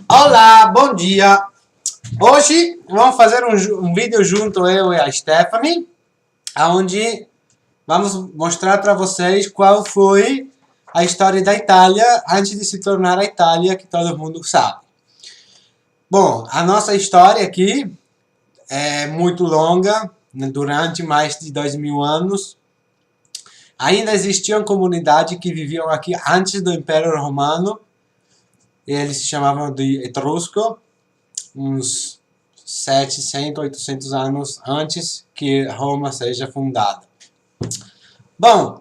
Olá, bom dia! Hoje vamos fazer um vídeo junto, eu e a Stephanie, onde vamos mostrar para vocês qual foi a história da Itália antes de se tornar a Itália que todo mundo sabe. Bom, a nossa história aqui é muito longa, né, durante mais de 2000 anos. Ainda existiam comunidades que viviam aqui antes do Império Romano, e eles se chamavam de Etrusco, uns 700, 800 anos antes que Roma seja fundada. Bom,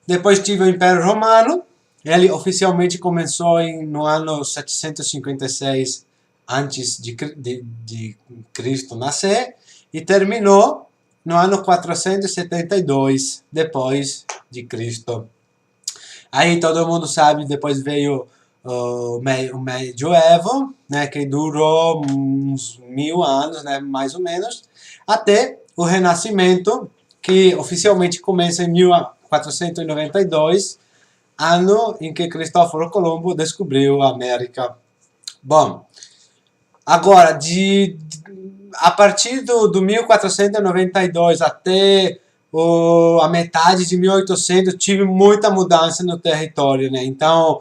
depois tive o Império Romano, ele oficialmente começou no ano 756 antes de Cristo nascer e terminou no ano 472 depois de Cristo. Aí todo mundo sabe, depois veio o medioevo, né, que durou uns 1000 anos, né, mais ou menos, até o Renascimento, que oficialmente começa em 1492, ano em que Cristóvão Colombo descobriu a América. Bom, agora, a partir do 1492 até a metade de 1800, tive muita mudança no território, né? Então,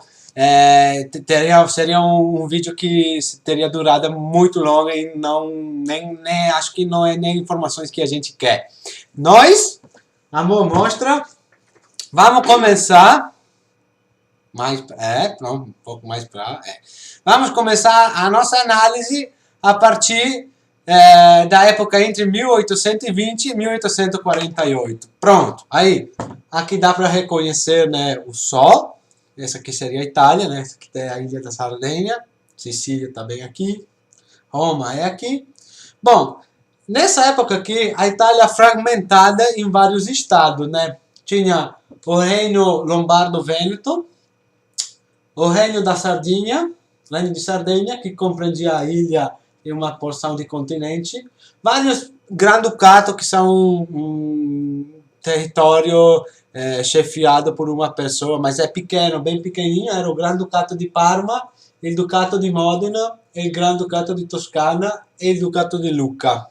seria um vídeo que teria durado muito longo e nem acho que não é nem informações que a gente quer. Nós, amor, mostra. Vamos começar. Um pouco mais para. Vamos começar a nossa análise a partir da época entre 1820 e 1848. Pronto, aí, aqui dá para reconhecer, né, o Sol. Essa aqui seria a Itália, né? Essa aqui é a Ilha da Sardenha. Sicília está bem aqui. Roma é aqui. Bom, nessa época aqui, a Itália fragmentada em vários estados, né? Tinha o Reino Lombardo-Vêneto, o Reino da Sardenha, que compreendia a ilha e uma porção de continente, vários Granducato, que são um território chefiado por uma pessoa, mas é pequeno, bem pequenininho. Era o Granducato de Parma, o Ducato de Modena, o Granducato de Toscana e o Ducato de Lucca.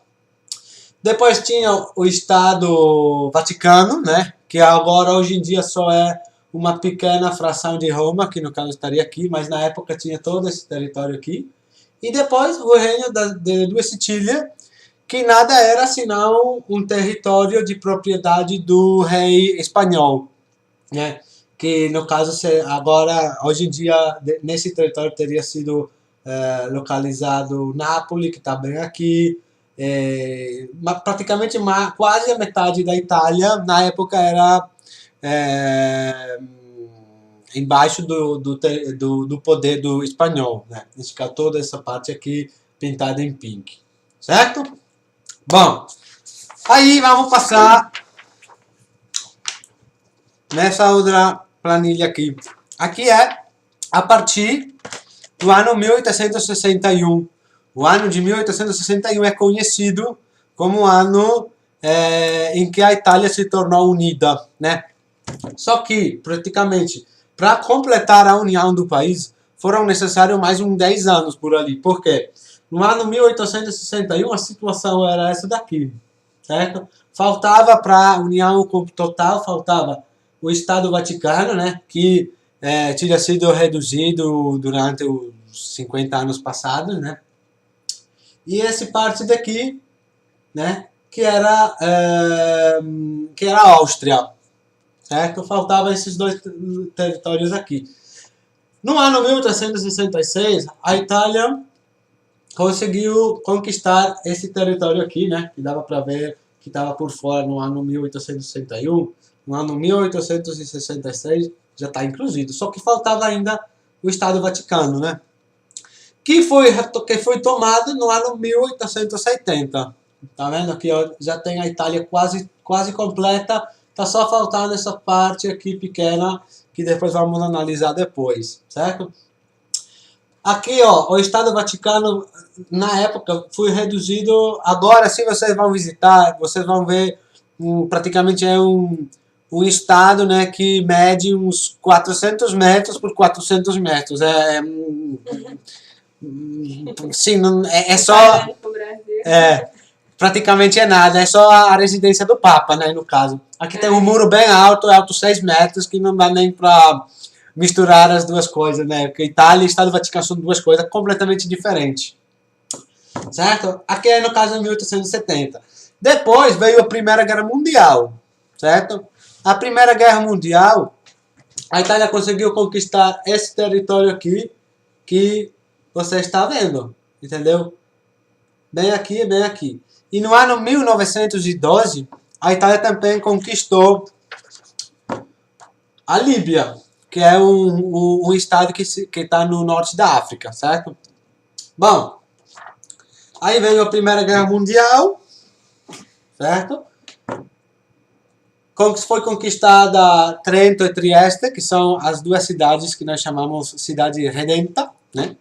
Depois tinha o Estado Vaticano, né, que agora hoje em dia só é uma pequena fração de Roma, que no caso estaria aqui, mas na época tinha todo esse território aqui. E depois o Reino de Duas Sicílias, que nada era senão um território de propriedade do rei espanhol, né? Que no caso agora, hoje em dia, nesse território teria sido localizado Nápoles, que está bem aqui, praticamente quase a metade da Itália, na época era embaixo do poder do espanhol, né? Toda essa parte aqui pintada em pink, certo? Bom, aí vamos passar nessa outra planilha aqui. Aqui é a partir do ano 1861. O ano de 1861 é conhecido como o ano em que a Itália se tornou unida, né? Só que, praticamente, para completar a união do país, foram necessários mais uns 10 anos por ali. Por quê? No ano 1861, a situação era essa daqui, certo? Faltava para a união total, faltava o Estado Vaticano, né, que tinha sido reduzido durante os 50 anos passados, né? E essa parte daqui, né, que era a Áustria, certo? Faltavam esses dois territórios aqui. No ano 1866, a Itália conseguiu conquistar esse território aqui, né? Que dava para ver que estava por fora no ano 1861. No ano 1866 já está incluído. Só que faltava ainda o Estado Vaticano, né? Que foi tomado no ano 1870. Tá vendo aqui? Ó, já tem a Itália quase completa. Tá só faltando essa parte aqui pequena que depois vamos analisar depois, certo? Aqui, ó, o Estado Vaticano, na época, foi reduzido. Agora, se vocês vão visitar, vocês vão ver, praticamente é um estado, né, que mede uns 400 metros por 400 metros. sim, não, é só... Comparando com o Brasil. Praticamente é nada, é só a residência do Papa, né, no caso. Aqui tem um muro bem alto, alto 6 metros, que não dá nem para misturar as duas coisas, né? Porque Itália e Estado do Vaticano são duas coisas completamente diferentes. Certo? Aqui é no caso de 1870. Depois veio a Primeira Guerra Mundial, certo? A Primeira Guerra Mundial, a Itália conseguiu conquistar esse território aqui que você está vendo, entendeu? Bem aqui, bem aqui. E no ano 1912, a Itália também conquistou a Líbia, que é um estado que está no norte da África, certo? Bom, aí veio a Primeira Guerra Mundial, certo? Foi conquistada Trento e Trieste, que são as duas cidades que nós chamamos cidade redenta, né?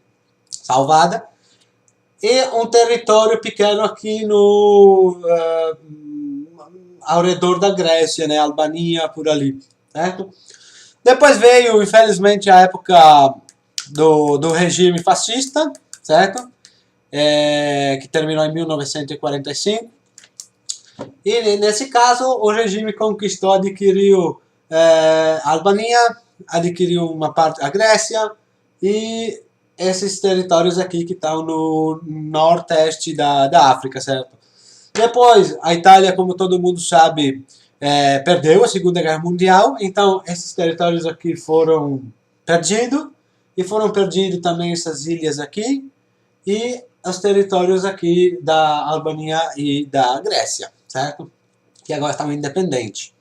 Salvada. E um território pequeno aqui ao redor da Grécia, né? Albania, por ali, certo? Depois veio, infelizmente, a época do regime fascista, certo? Que terminou em 1945. E nesse caso, o regime conquistou, adquiriu a Albania, adquiriu uma parte da Grécia e esses territórios aqui que estão no nordeste da África, certo? Depois, a Itália, como todo mundo sabe, perdeu a Segunda Guerra Mundial, então esses territórios aqui foram perdidos, e foram perdidos também essas ilhas aqui, e os territórios aqui da Albania e da Grécia, certo? Que agora estão independentes.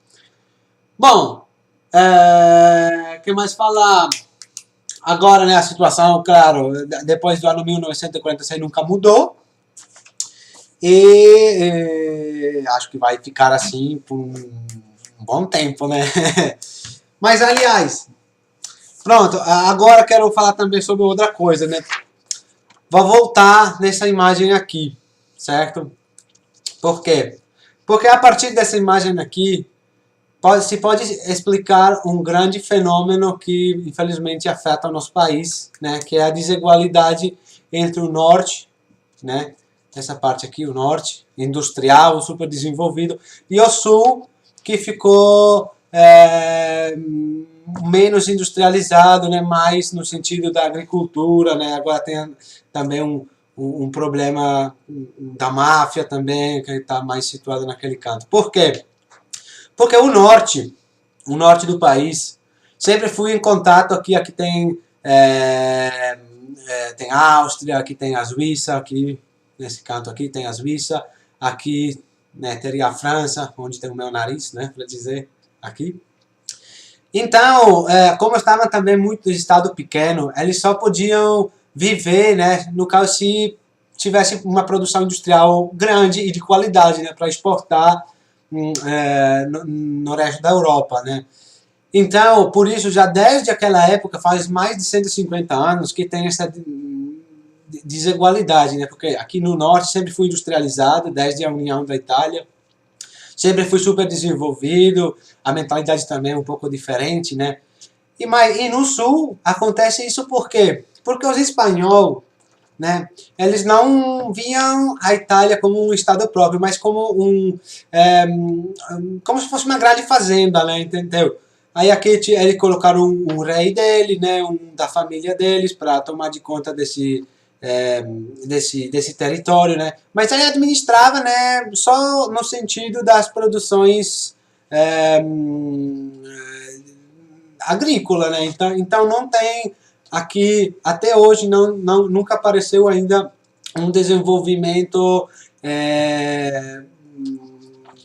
Bom, o que mais falar? Agora, né, a situação, claro, depois do ano 1946 nunca mudou. E acho que vai ficar assim por um bom tempo, né? Mas, aliás, pronto, agora quero falar também sobre outra coisa, né? Vou voltar nessa imagem aqui, certo? Por quê? Porque a partir dessa imagem aqui, se pode explicar um grande fenômeno que, infelizmente, afeta o nosso país, né? Que é a desigualdade entre o norte, né? Essa parte aqui, o norte, industrial, super desenvolvido, e o sul, que ficou menos industrializado, né? Mais no sentido da agricultura, né? Agora tem também um problema da máfia também, que está mais situado naquele canto. Por quê? Porque o norte do país, sempre fui em contato aqui tem tem a Áustria, aqui tem a Suíça, aqui nesse canto aqui tem a Suíça, aqui, né, teria a França, onde tem o meu nariz, né, para dizer, aqui. Então, como estavam também muito estado pequeno, eles só podiam viver, né, no caso se tivesse uma produção industrial grande e de qualidade, né, para exportar no resto da Europa, né. Então, por isso, já desde aquela época, faz mais de 150 anos que tem essa desigualdade, né? Porque aqui no norte sempre foi industrializado, desde a União da Itália, sempre foi super desenvolvido, a mentalidade também é um pouco diferente, né? E no sul acontece isso por quê? Porque os espanhóis, né, eles não viam a Itália como um estado próprio, mas como como se fosse uma grande fazenda, né? Entendeu? Aí aqui eles colocaram um rei dele, né, da família deles, para tomar de conta desse território, né? Mas ele administrava, né, só no sentido das produções agrícola, né? Então não tem aqui, até hoje, nunca apareceu ainda um desenvolvimento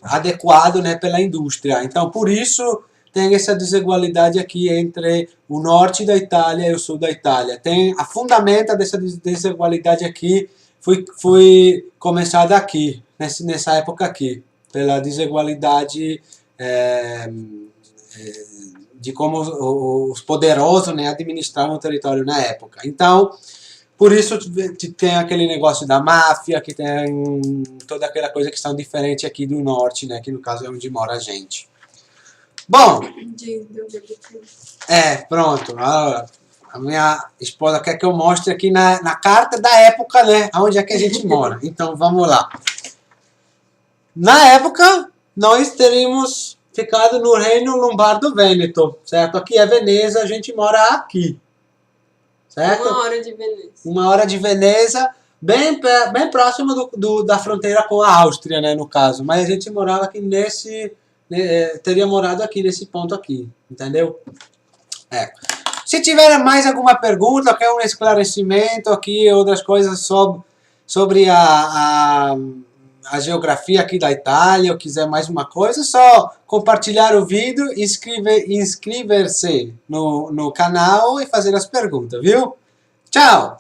adequado, né, pela indústria. Então, por isso, tem essa desigualdade aqui entre o norte da Itália e o sul da Itália. Tem a fundamenta dessa desigualdade aqui foi começada aqui, nessa época aqui, pela desigualdade de como os poderosos, né, administravam o território na época. Então, por isso tem aquele negócio da máfia, que tem toda aquela coisa que são diferente aqui do norte, né, que no caso é onde mora a gente. Bom, pronto. A minha esposa quer que eu mostre aqui na carta da época, né? Onde é que a gente mora. Então, vamos lá. Na época, nós teríamos ficado no Reino Lombardo-Vêneto, certo? Aqui é Veneza, a gente mora aqui, certo? 1 hora de Veneza. 1 hora de Veneza, bem próximo da fronteira com a Áustria, né, no caso. Mas a gente morava aqui teria morado aqui nesse ponto aqui, entendeu? Se tiver mais alguma pergunta, quer um esclarecimento aqui, outras coisas sobre a geografia aqui da Itália, ou quiser mais uma coisa, só compartilhar o vídeo, inscrever-se no canal e fazer as perguntas, viu? Tchau!